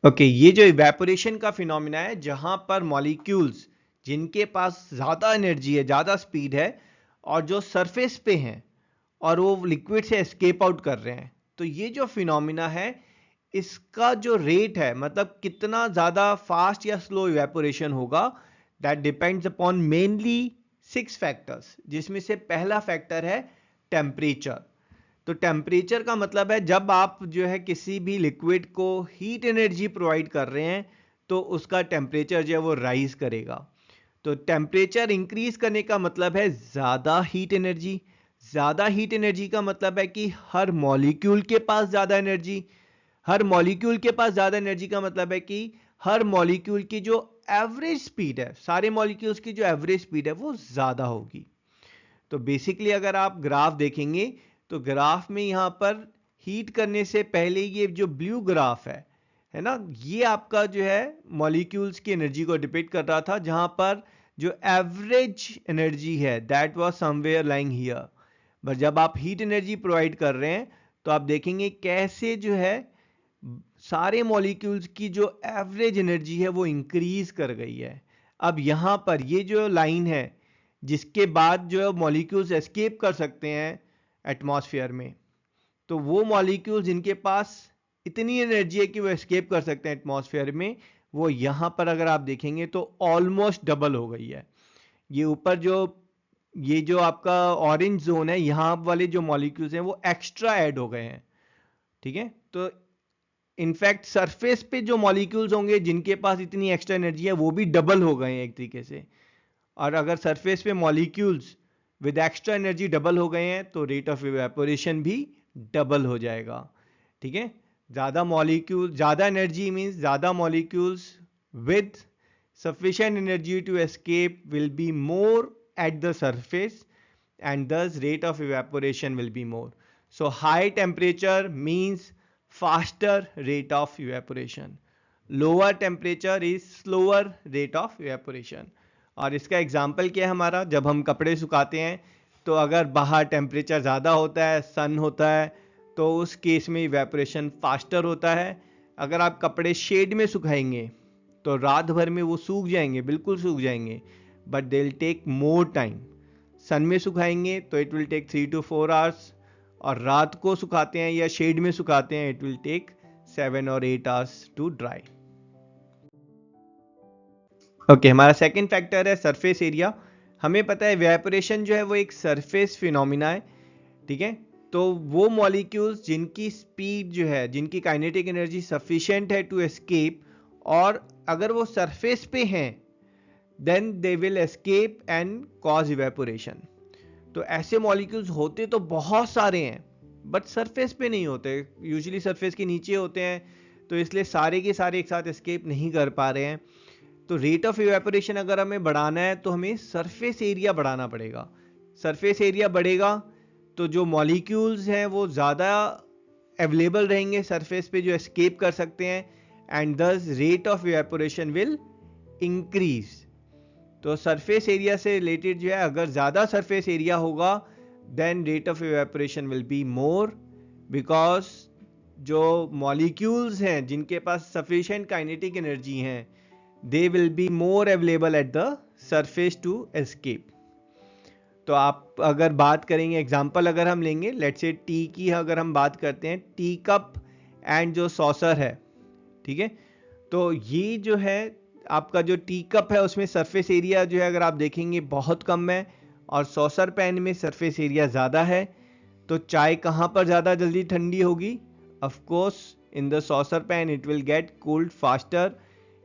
Okay, ये जो evaporation का फिनोमिना है जहां पर मॉलिक्यूल्स जिनके पास ज़्यादा एनर्जी है, ज़्यादा स्पीड है और जो सरफेस पे हैं और वो लिक्विड से एस्केप आउट कर रहे हैं, तो ये जो फिनोमिना है इसका जो रेट है, मतलब कितना ज़्यादा फास्ट या स्लो इवेपोरेशन होगा, that depends upon mainly 6 factors, जिसमें से पहला फैक्टर है टेम्परेचर। तो टेम्परेचर का मतलब है जब आप जो है किसी भी लिक्विड को हीट एनर्जी प्रोवाइड कर रहे हैं तो उसका टेम्परेचर जो है वो राइज करेगा। तो टेम्परेचर इंक्रीज करने का मतलब है ज़्यादा हीट एनर्जी। ज़्यादा हीट एनर्जी का मतलब है कि हर मॉलिक्यूल के पास ज़्यादा एनर्जी। हर मॉलिक्यूल के पास ज़्यादा एनर्जी का मतलब है कि हर मॉलिक्यूल की जो एवरेज स्पीड है, सारे मॉलिक्यूल्स की जो एवरेज स्पीड है वो ज़्यादा होगी। तो बेसिकली अगर आप ग्राफ देखेंगे तो ग्राफ में यहाँ पर हीट करने से पहले ये जो ब्लू ग्राफ है ना, ये आपका जो है मॉलिक्यूल्स की एनर्जी को डिपिक्ट कर रहा था, जहाँ पर जो एवरेज एनर्जी है that was somewhere lying here. But जब आप हीट एनर्जी प्रोवाइड कर रहे हैं तो आप देखेंगे कैसे जो है सारे मॉलिक्यूल्स की जो एवरेज एनर्जी है वो इंक्रीज कर गई है। अब यहाँ पर ये जो लाइन है जिसके बाद जो मॉलिक्यूल्स एस्केप कर सकते हैं एटमॉस्फेयर में, तो वो मॉलिक्यूल्स जिनके पास इतनी एनर्जी है कि वो एस्केप कर सकते हैं एटमॉस्फेयर में, वो यहाँ पर अगर आप देखेंगे तो ऑलमोस्ट डबल हो गई है। ये ऊपर जो ये जो आपका ऑरेंज जोन है, यहाँ वाले जो मॉलिक्यूल्स हैं वो एक्स्ट्रा ऐड हो गए हैं। ठीक है, तो इनफैक्ट सरफेस पे जो मॉलिक्यूल्स होंगे जिनके पास इतनी एक्स्ट्रा एनर्जी है वो भी डबल हो गए हैं एक तरीके से। और अगर सरफेस पे molecules with extra energy double हो गए हैं तो रेट ऑफ इवेपोरेशन भी डबल हो जाएगा। ठीक है, ज़्यादा मॉलिक्यूल, ज़्यादा एनर्जी मीन्स ज़्यादा molecules with sufficient energy to escape will be more at the surface, and thus rate of evaporation will be more. So high temperature means faster rate of evaporation. Lower temperature is slower rate of evaporation. और इसका example क्या है हमारा, जब हम कपड़े सुखाते हैं तो अगर बाहर टेम्परेचर ज़्यादा होता है, सन होता है, तो उस केस में इवेपोरेशन फास्टर होता है। अगर आप कपड़े शेड में सुखाएंगे तो रात भर में वो सूख जाएंगे, बिल्कुल सूख जाएंगे, but they will take more time. Sun में सुखाएंगे तो it will take 3 to 4 hours, और रात को सुखाते हैं या शेड में सुखाते हैं it will take 7 or 8 hours to dry. Okay, हमारा सेकंड फैक्टर है सरफेस एरिया। हमें पता है इवेपोरेशन जो है वो एक सरफेस फिनोमिना है। ठीक है, तो वो मॉलिक्यूल्स जिनकी स्पीड जो है, जिनकी काइनेटिक एनर्जी सफिशिएंट है टू एस्केप, और अगर वो सरफेस पे हैं then they will escape and cause evaporation. तो ऐसे मॉलिक्यूल्स होते तो बहुत सारे हैं बट सरफेस पे नहीं होते, यूजुअली सरफेस के नीचे होते हैं, तो इसलिए सारे के सारे एक साथ एस्केप नहीं कर पा रहे हैं। तो रेट ऑफ इवेपोरेशन अगर हमें बढ़ाना है तो हमें सरफेस एरिया बढ़ाना पड़ेगा। सरफेस एरिया बढ़ेगा तो जो मॉलिक्यूल्स हैं वो ज़्यादा अवेलेबल रहेंगे सरफेस पे जो एस्केप कर सकते हैं, and thus rate of evaporation will increase. तो सरफेस एरिया से रिलेटेड जो है, अगर ज़्यादा सरफेस एरिया होगा then rate of evaporation will be more, because जो मॉलिक्यूल्स हैं जिनके पास सफिशिएंट काइनेटिक एनर्जी हैं they will be more available at the surface to escape. तो आप अगर बात करेंगे, एग्जांपल अगर हम लेंगे, लेट्स से टी की अगर हम बात करते हैं, टी कप एंड जो सॉसर है, ठीक है, तो ये जो है आपका जो टी कप है उसमें सरफेस एरिया जो है अगर आप देखेंगे बहुत कम है, और सॉसर पैन में सरफेस एरिया ज़्यादा है। तो चाय कहाँ पर ज़्यादा जल्दी ठंडी होगी? Of course in the saucer pan it will get cooled faster,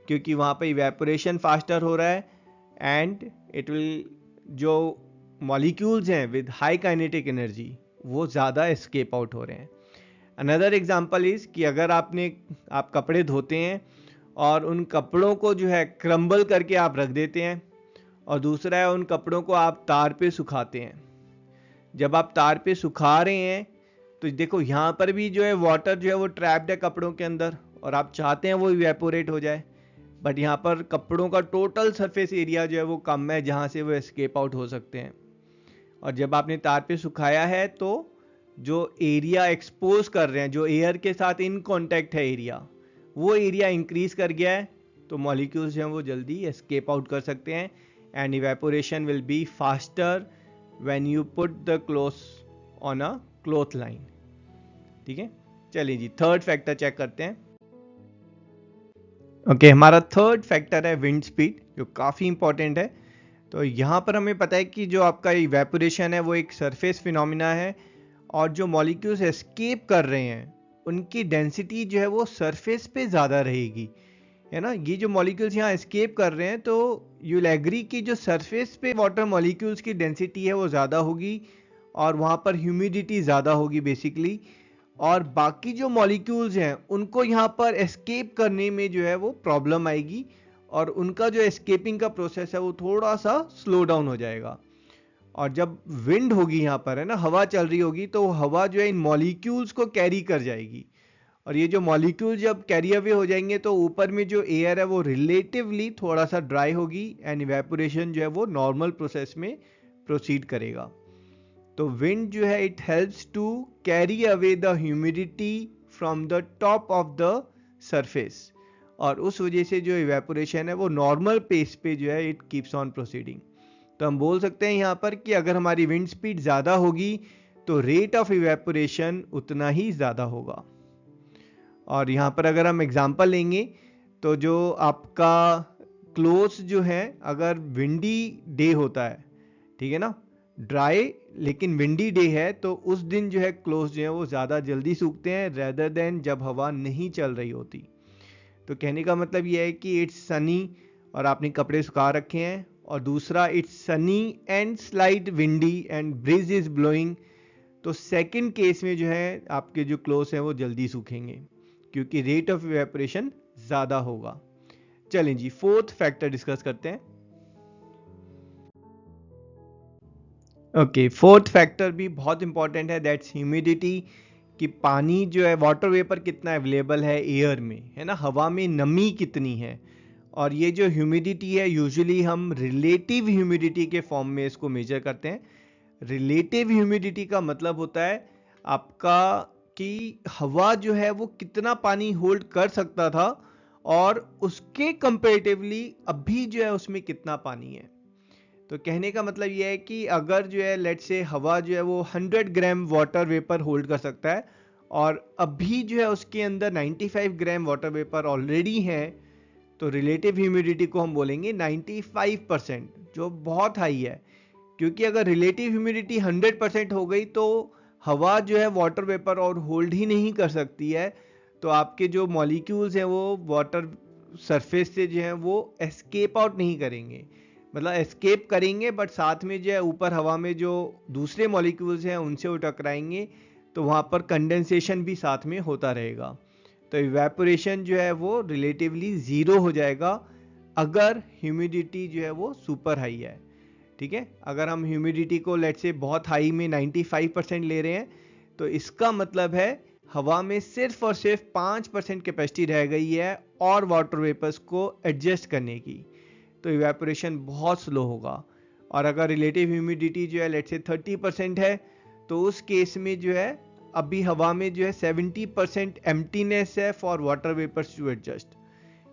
क्योंकि वहाँ पे इवेपोरेशन फास्टर हो रहा है, एंड इट विल जो मॉलिक्यूल्स हैं विद हाई काइनेटिक एनर्जी वो ज़्यादा एस्केप आउट हो रहे हैं। अनदर एग्जांपल इज़ कि अगर आप कपड़े धोते हैं और उन कपड़ों को जो है क्रम्बल करके आप रख देते हैं, और दूसरा है उन कपड़ों को आप तार पे सुखाते हैं। जब आप तार पे सुखा रहे हैं तो देखो यहाँ पर भी जो है वाटर जो है वो ट्रैप्ड है कपड़ों के अंदर, और आप चाहते हैं वो इवेपोरेट हो जाए, बट यहाँ पर कपड़ों का टोटल सरफेस एरिया जो है वो कम है जहाँ से वो एस्केप आउट हो सकते हैं। और जब आपने तार पे सुखाया है तो जो एरिया एक्सपोज कर रहे हैं, जो एयर के साथ इन कांटेक्ट है एरिया, वो एरिया इंक्रीज कर गया है तो मॉलिक्यूल्स जो हैं वो जल्दी एस्केप आउट कर सकते हैं and evaporation will be faster when you put the cloth on a cloth line. ठीक है, चलिए जी थर्ड फैक्टर चेक करते हैं। ओके, हमारा थर्ड फैक्टर है विंड स्पीड, जो काफ़ी इंपॉर्टेंट है। तो यहाँ पर हमें पता है कि जो आपका इवेपोरेशन है वो एक सरफेस फिनोमिना है और जो मॉलिक्यूल्स एस्केप कर रहे हैं उनकी डेंसिटी जो है वो सरफेस पे ज़्यादा रहेगी, है ना। ये जो मॉलिक्यूल्स यहाँ एस्केप कर रहे हैं तो यू विल एग्री कि जो सरफेस पे वाटर मॉलिक्यूल्स की डेंसिटी है वो ज़्यादा होगी और वहाँ पर ह्यूमिडिटी ज़्यादा होगी बेसिकली, और बाकी जो मॉलिक्यूल्स हैं उनको यहाँ पर एस्केप करने में जो है वो प्रॉब्लम आएगी और उनका जो एस्केपिंग का प्रोसेस है वो थोड़ा सा स्लो डाउन हो जाएगा। और जब विंड होगी यहाँ पर, है ना, हवा चल रही होगी, तो हवा जो है इन मॉलिक्यूल्स को कैरी कर जाएगी और ये जो मॉलिक्यूल जब कैरी अवे हो जाएंगे तो ऊपर में जो एयर है वो रिलेटिवली थोड़ा सा ड्राई होगी एंड इवेपोरेशन जो है वो नॉर्मल प्रोसेस में प्रोसीड करेगा। तो विंड जो है it helps to carry away the humidity from the top of the surface और उस वजह से जो इवेपोरेशन है वो नॉर्मल पेस पे जो है इट कीप्स ऑन प्रोसीडिंग। तो हम बोल सकते हैं यहाँ पर कि अगर हमारी विंड स्पीड ज़्यादा होगी तो रेट ऑफ इवेपोरेशन उतना ही ज़्यादा होगा। और यहाँ पर अगर हम एग्जांपल लेंगे तो जो आपका क्लोथ्स जो है, अगर विंडी डे होता है, ठीक है ना, ड्राई लेकिन विंडी डे है, तो उस दिन जो है क्लोथ्स जो है वो ज़्यादा जल्दी सूखते हैं रेदर देन जब हवा नहीं चल रही होती। तो कहने का मतलब ये है कि इट्स सनी और आपने कपड़े सुखा रखे हैं, और दूसरा it's sunny and slight windy and breeze is blowing, तो सेकंड केस में जो है आपके जो क्लोथ्स हैं वो जल्दी सूखेंगे क्योंकि रेट ऑफ इवेपोरेशन ज़्यादा होगा। चलें जी फोर्थ फैक्टर डिस्कस करते हैं। ओके, फोर्थ फैक्टर भी बहुत इंपॉर्टेंट है, दैट्स ह्यूमिडिटी, कि पानी जो है वाटर वेपर कितना अवेलेबल है एयर में, है ना, हवा में नमी कितनी है। और ये जो ह्यूमिडिटी है यूजुअली हम रिलेटिव ह्यूमिडिटी के फॉर्म में इसको मेजर करते हैं। रिलेटिव ह्यूमिडिटी का मतलब होता है आपका कि हवा जो है वो कितना पानी होल्ड कर सकता था और उसके कंपेरेटिवली अभी जो है उसमें कितना पानी है। तो कहने का मतलब यह है कि अगर जो है लेट्स से हवा जो है वो 100 ग्राम वाटर वेपर होल्ड कर सकता है और अभी जो है उसके अंदर 95 ग्राम वाटर वेपर ऑलरेडी है, तो रिलेटिव ह्यूमिडिटी को हम बोलेंगे 95%, जो बहुत हाई है। क्योंकि अगर रिलेटिव ह्यूमिडिटी 100% हो गई तो हवा जो है वाटर वेपर और होल्ड ही नहीं कर सकती है, तो आपके जो मॉलिक्यूल्स हैं वो वाटर सरफेस से जो है वो एस्केप आउट नहीं करेंगे, मतलब एस्केप करेंगे बट साथ में जो है ऊपर हवा में जो दूसरे मॉलिक्यूल्स हैं उनसे वो टकराएंगे, तो वहाँ पर कंडेंसेशन भी साथ में होता रहेगा। तो इवेपोरेशन जो है वो रिलेटिवली ज़ीरो हो जाएगा अगर ह्यूमिडिटी जो है वो सुपर हाई है। ठीक है, अगर हम ह्यूमिडिटी को लेट्स से बहुत हाई में 95% ले रहे हैं तो इसका मतलब है हवा में सिर्फ और सिर्फ 5% कैपेसिटी रह गई है और वाटर वेपर्स को एडजस्ट करने की, तो इवेपोरेशन बहुत स्लो होगा। और अगर रिलेटिव ह्यूमिडिटी जो है लेट्स से 30% है तो उस केस में जो है अभी हवा में जो है 70% एम्प्टीनेस है for water vapours to adjust.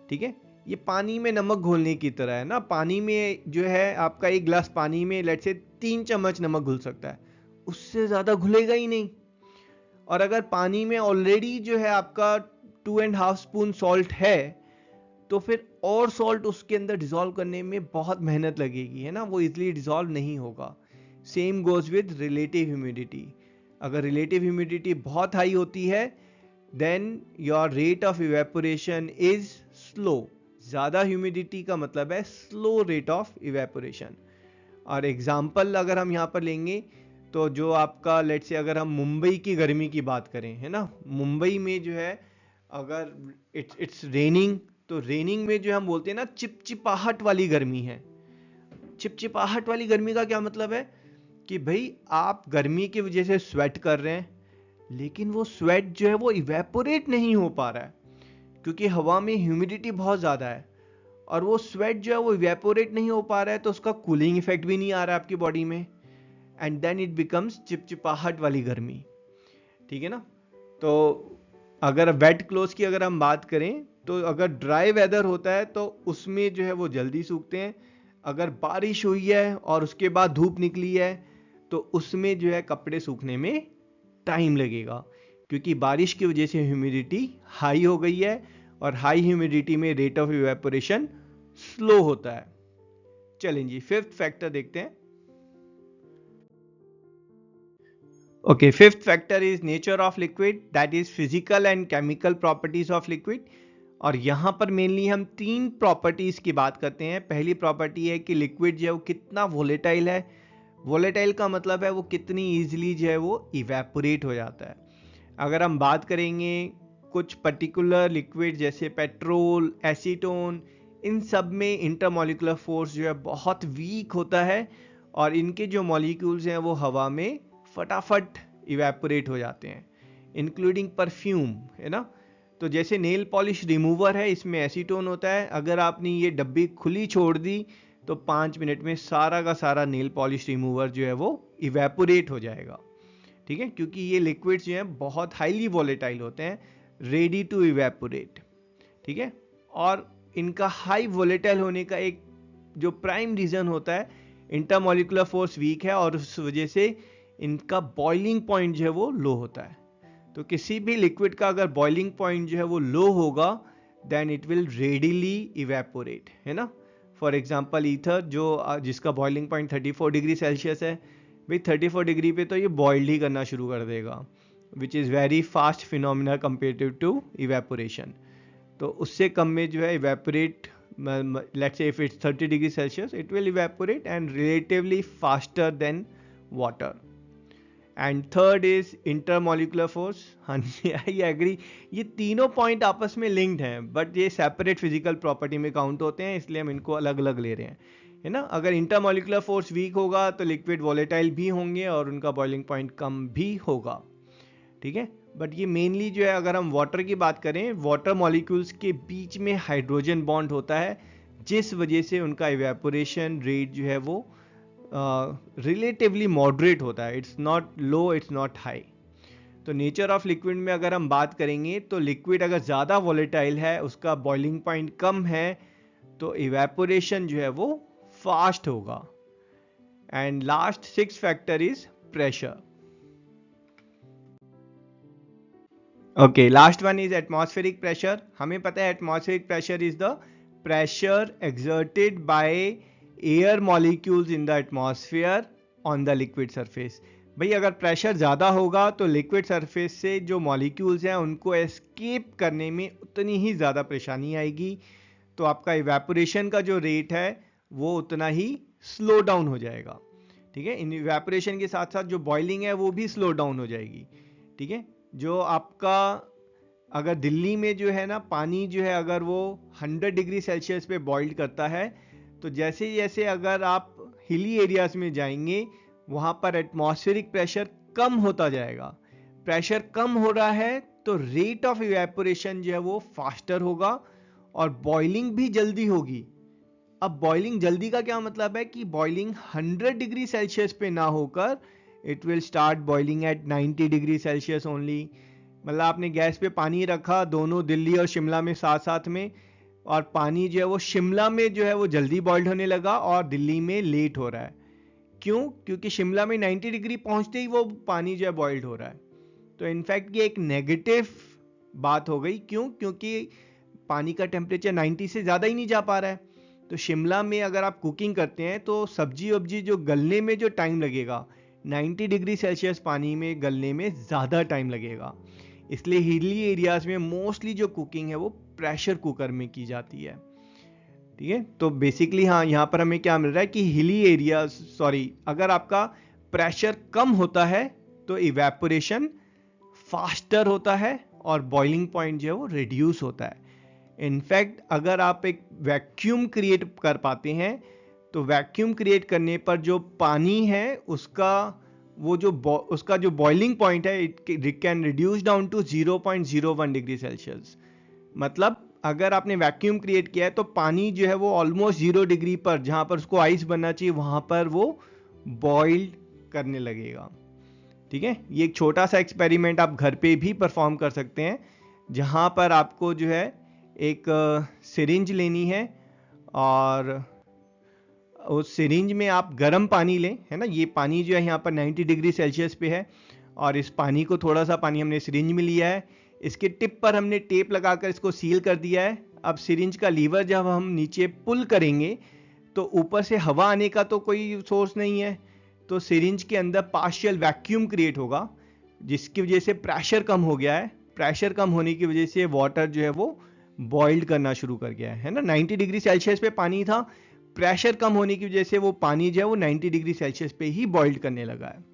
ठीक है, ये पानी में नमक घोलने की तरह है ना, पानी में जो है आपका एक गिलास पानी में लेट्स से 3 चम्मच नमक घुल सकता है, उससे ज़्यादा घुलेगा ही नहीं। और अगर पानी में ऑलरेडी जो है आपका 2.5 स्पून सॉल्ट है तो फिर और सॉल्ट उसके अंदर डिसॉल्व करने में बहुत मेहनत लगेगी, है ना, वो इजीली डिसॉल्व नहीं होगा। Same goes with relative humidity, अगर रिलेटिव ह्यूमिडिटी बहुत हाई होती है then your rate of evaporation is slow. ज़्यादा ह्यूमिडिटी का मतलब है स्लो रेट ऑफ इवेपोरेशन। और एग्जाम्पल अगर हम यहाँ पर लेंगे तो जो आपका लेट्स से अगर हम मुंबई की गर्मी की बात करें, है ना, मुंबई में जो है अगर इट्स रेनिंग, तो रेनिंग में जो हम बोलते हैं ना चिपचिपाहट वाली गर्मी है। चिपचिपाहट वाली गर्मी का क्या मतलब है कि भाई आप गर्मी की वजह से स्वेट कर रहे हैं लेकिन वो स्वेट जो है वो इवेपोरेट नहीं हो पा रहा है क्योंकि हवा में ह्यूमिडिटी बहुत ज़्यादा है, और वो स्वेट जो है वो इवेपोरेट नहीं हो पा रहा है तो उसका कूलिंग इफेक्ट भी नहीं आ रहा है आपकी बॉडी में, एंड देन इट बिकम्स चिपचिपाहट वाली गर्मी। ठीक है ना, तो अगर वेट क्लोथ की अगर हम बात करें तो अगर ड्राई वेदर होता है तो उसमें जो है वो जल्दी सूखते हैं। अगर बारिश हुई है और उसके बाद धूप निकली है तो उसमें जो है कपड़े सूखने में टाइम लगेगा, क्योंकि बारिश की वजह से ह्यूमिडिटी हाई हो गई है और हाई ह्यूमिडिटी में रेट ऑफ इवेपोरेशन स्लो होता है। चलें जी, फिफ्थ फैक्टर देखते हैं। Okay, fifth factor is nature of liquid, that is physical and chemical properties of liquid. और यहां पर मेनली हम तीन प्रॉपर्टीज की बात करते हैं। पहली प्रॉपर्टी है कि लिक्विड जो है वो कितना वोलेटाइल है। वोलेटाइल का मतलब है वो कितनी इजीली जो है वो इवेपोरेट हो जाता है। अगर हम बात करेंगे कुछ पर्टिकुलर लिक्विड जैसे पेट्रोल, एसीटोन, इन सब में इंटरमॉलिक्यूलर फोर्स जो है बहुत वीक होता है और इनके जो मॉलिक्यूल्स हैं वो हवा में फटाफट इवेपोरेट हो जाते हैं, इंक्लूडिंग परफ्यूम, है ना। तो जैसे नेल पॉलिश रिमूवर है, इसमें एसीटोन होता है। अगर आपने ये डब्बी खुली छोड़ दी तो 5 मिनट में सारा का सारा नेल पॉलिश रिमूवर जो है वो इवेपोरेट हो जाएगा, ठीक है, क्योंकि ये लिक्विड्स जो हैं बहुत हाईली वॉलेटाइल होते हैं, रेडी टू इवेपोरेट, ठीक है। और इनका हाई वॉलेटाइल होने का एक जो प्राइम रीजन होता है, इंटरमॉलिक्यूलर फोर्स वीक है और उस वजह से इनका बॉइलिंग पॉइंट जो है वो लो होता है। तो किसी भी लिक्विड का अगर बॉइलिंग पॉइंट जो है वो लो होगा then it will readily evaporate, है ना। फॉर एग्जांपल ईथर जिसका बॉइलिंग पॉइंट 34 डिग्री सेल्सियस है, भाई 34 डिग्री पे तो ये बॉइल्ड ही करना शुरू कर देगा, which is very fast phenomena comparative to evaporation. तो उससे कम में जो है evaporate, let's say if it's 30 degree Celsius, it will evaporate and relatively faster than water. And third is intermolecular force. हाँ जी, आई एग्री, ये तीनों पॉइंट आपस में लिंक्ड हैं बट ये सेपरेट फिजिकल प्रॉपर्टी में काउंट होते हैं, इसलिए हम इनको अलग अलग ले रहे हैं, है ना। अगर इंटरमॉलिक्यूलर फोर्स वीक होगा तो लिक्विड वॉलेटाइल भी होंगे और उनका बॉइलिंग पॉइंट कम भी होगा, ठीक है। बट ये मेनली जो है, अगर हम वाटर की बात करें, वाटर मॉलिक्यूल्स के बीच में हाइड्रोजन बॉन्ड होता है जिस वजह से उनका इवेपोरेशन रेट जो है वो रिलेटिवली मॉडरेट होता है, it's not low, it's not high. तो नेचर ऑफ लिक्विड में अगर हम बात करेंगे तो लिक्विड अगर ज़्यादा वॉलेटाइल है, उसका बॉइलिंग पॉइंट कम है, तो इवेपोरेशन जो है वो फास्ट होगा। And last six factor is pressure. Okay, last one is atmospheric pressure. हमें पता है atmospheric pressure is the pressure exerted by air molecules in the atmosphere on the liquid surface. भाई अगर प्रेशर ज़्यादा होगा तो लिक्विड सरफेस से जो मॉलिक्यूल्स हैं उनको एस्केप करने में उतनी ही ज़्यादा परेशानी आएगी, तो आपका इवेपोरेशन का जो रेट है वो उतना ही स्लो डाउन हो जाएगा, ठीक है। इन इवेपोरेशन के साथ साथ जो बॉइलिंग है वो भी स्लो डाउन हो जाएगी, ठीक है। जो आपका अगर दिल्ली में जो है ना पानी जो है अगर वो 100 डिग्री सेल्सियस पे बॉइल्ड करता है, तो जैसे जैसे अगर आप हिली एरियाज में जाएंगे वहाँ पर एटमॉस्फेरिक प्रेशर कम होता जाएगा। प्रेशर कम हो रहा है तो रेट ऑफ इवेपोरेशन जो है वो फास्टर होगा और बॉइलिंग भी जल्दी होगी। अब बॉइलिंग जल्दी का क्या मतलब है कि बॉइलिंग 100 डिग्री सेल्सियस पे ना होकर it will start boiling at 90 degree Celsius only. मतलब आपने गैस पे पानी रखा, दोनों दिल्ली और शिमला में साथ साथ में, और पानी जो है वो शिमला में जो है वो जल्दी बॉइल्ड होने लगा और दिल्ली में लेट हो रहा है। क्यों? क्योंकि शिमला में 90 डिग्री पहुंचते ही वो पानी जो है बॉइल्ड हो रहा है। तो इनफैक्ट ये एक नेगेटिव बात हो गई। क्यों? क्योंकि पानी का टेम्परेचर 90 से ज़्यादा ही नहीं जा पा रहा है। तो शिमला में अगर आप कुकिंग करते हैं तो सब्जी वब्जी जो गलने में जो टाइम लगेगा, 90 डिग्री सेल्सियस पानी में गलने में ज़्यादा टाइम लगेगा। इसलिए हिली एरियाज में मोस्टली जो कुकिंग है वो प्रेशर कुकर में की जाती है, ठीक है। तो बेसिकली हाँ, यहाँ पर हमें क्या मिल रहा है कि हिली एरिया अगर आपका प्रेशर कम होता है तो इवेपोरेशन फास्टर होता है और बॉइलिंग पॉइंट जो है वो रिड्यूस होता है। इनफैक्ट अगर आप एक वैक्यूम क्रिएट कर पाते हैं तो वैक्यूम क्रिएट करने पर जो पानी है उसका जो बॉइलिंग पॉइंट है it can reduce down to 0.01 degree Celsius. मतलब अगर आपने वैक्यूम क्रिएट किया है तो पानी जो है वो ऑलमोस्ट 0 डिग्री पर, जहां पर उसको आइस बनना चाहिए, वहां पर वो बॉइल्ड करने लगेगा, ठीक है। ये एक छोटा सा एक्सपेरिमेंट आप घर पे भी परफॉर्म कर सकते हैं, जहां पर आपको जो है एक सिरिंज लेनी है और उस सिरिंज में आप गर्म पानी लें, है ना। ये पानी जो है यहाँ पर 90 डिग्री सेल्सियस पे है और इस पानी को, थोड़ा सा पानी हमने सिरिंज में लिया है, इसके टिप पर हमने टेप लगाकर इसको सील कर दिया है। अब सिरिंज का लीवर जब हम नीचे पुल करेंगे तो ऊपर से हवा आने का तो कोई सोर्स नहीं है, तो सिरिंज के अंदर पार्शियल वैक्यूम क्रिएट होगा, जिसकी वजह से प्रेशर कम हो गया है। प्रेशर कम होने की वजह से वाटर जो है वो बॉइल्ड करना शुरू कर गया है ना। 90 डिग्री सेल्सियस पे पानी था, प्रेशर कम होने की वजह से वो पानी जो है वो 90 डिग्री सेल्सियस पे ही बॉइल्ड करने लगा है।